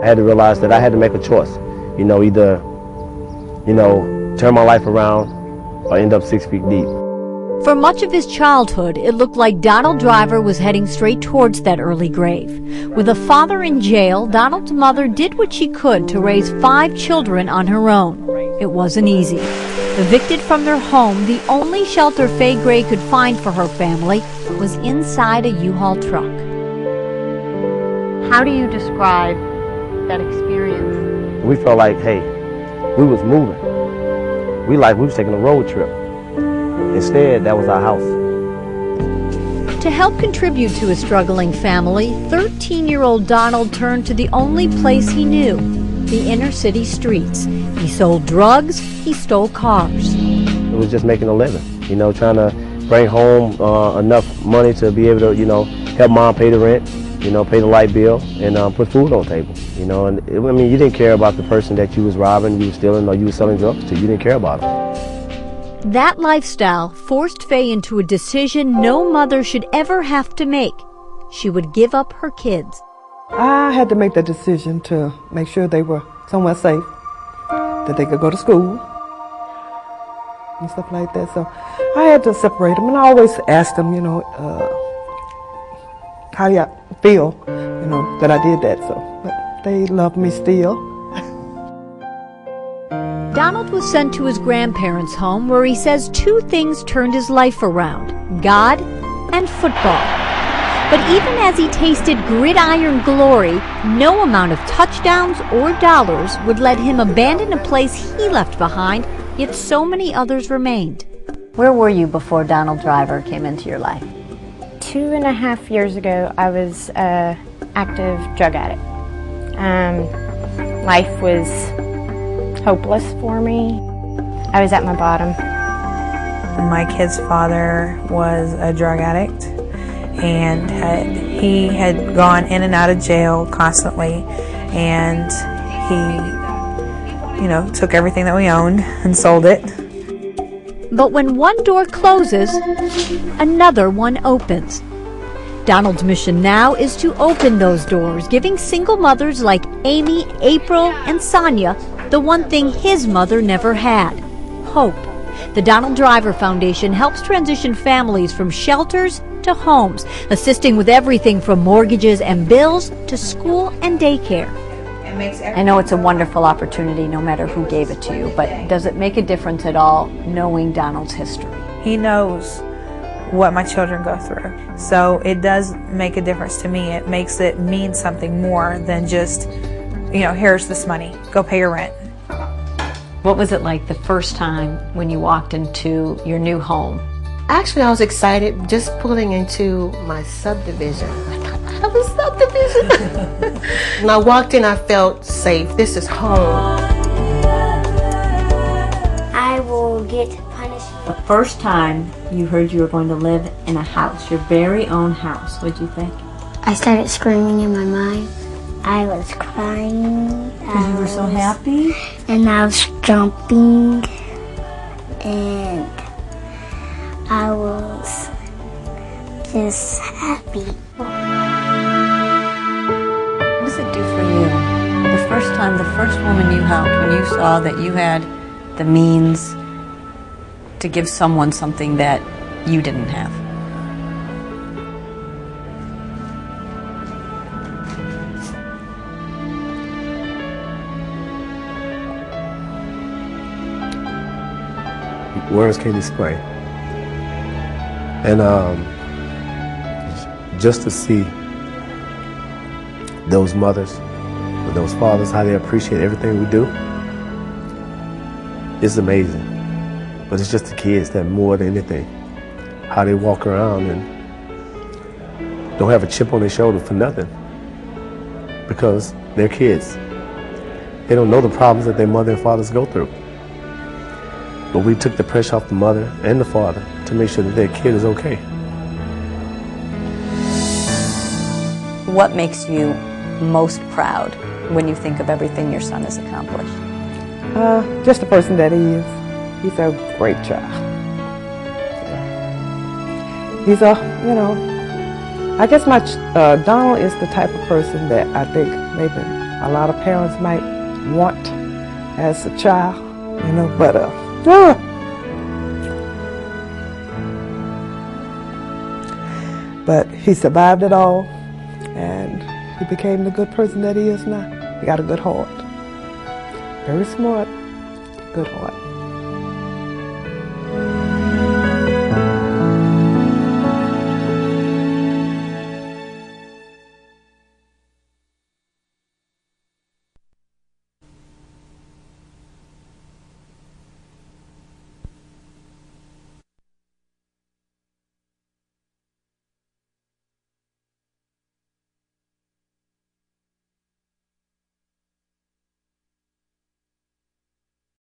I had to realize that I had to make a choice. Either, turn my life around or end up 6 feet deep. For much of his childhood, it looked like Donald Driver was heading straight towards that early grave. With a father in jail, Donald's mother did what she could to raise 5 children on her own. It wasn't easy. Evicted from their home, the only shelter Faye Gray could find for her family was inside a U-Haul truck. How do you describe that experience? We felt like, hey, we was moving. We was taking a road trip. Instead, that was our house. To help contribute to his struggling family, 13-year-old Donald turned to the only place he knew, the inner city streets. He sold drugs, he stole cars. It was just making a living, trying to bring home enough money to be able to, help mom pay the rent, pay the light bill, and put food on the table, And you didn't care about the person that you was robbing, you was stealing, or you was selling drugs to. You didn't care about it. That lifestyle forced Faye into a decision no mother should ever have to make. She would give up her kids. I had to make the decision to make sure they were somewhere safe, that they could go to school and stuff like that. So I had to separate them, and I always asked them, how do you feel, that I did that. So, but they love me still. Donald was sent to his grandparents' home where he says 2 things turned his life around: God and football. But even as he tasted gridiron glory, no amount of touchdowns or dollars would let him abandon a place he left behind, yet so many others remained. Where were you before Donald Driver came into your life? 2.5 years ago, I was an active drug addict. Life was hopeless for me. I was at my bottom. My kid's father was a drug addict, and he had gone in and out of jail constantly, and he, took everything that we owned and sold it. But when one door closes, another one opens. Donald's mission now is to open those doors, giving single mothers like Amy, April, and Sonia the one thing his mother never had: hope. The Donald Driver Foundation helps transition families from shelters to homes, assisting with everything from mortgages and bills to school and daycare. I know it's a wonderful opportunity no matter who gave it to you, but does it make a difference at all knowing Donald's history? He knows what my children go through, so it does make a difference to me. It makes it mean something more than just, here's this money, go pay your rent. What was it like the first time when you walked into your new home? Actually, I was excited just pulling into my subdivision. I thought, I have a subdivision. When I walked in, I felt safe. This is home. I will get punished. The first time you heard you were going to live in a house, your very own house, what'd you think? I started screaming in my mind. I was crying. Because you were so happy? And I was jumping. And I was just happy. What does it do for you? The first time, the first woman you helped, when you saw that you had the means to give someone something that you didn't have. Words can't explain. And just to see those mothers, those fathers, how they appreciate everything we do, it's amazing. But it's just the kids that more than anything, how they walk around and don't have a chip on their shoulder for nothing, because they're kids. They don't know the problems that their mother and fathers go through. But we took the pressure off the mother and the father to make sure that their kid is okay. What makes you most proud when you think of everything your son has accomplished? Just the person that he is. He's a great child. He's I guess Donald is the type of person that I think maybe a lot of parents might want as a child, you know, but he survived it all, and he became the good person that he is now. He got a good heart. Very smart, good heart.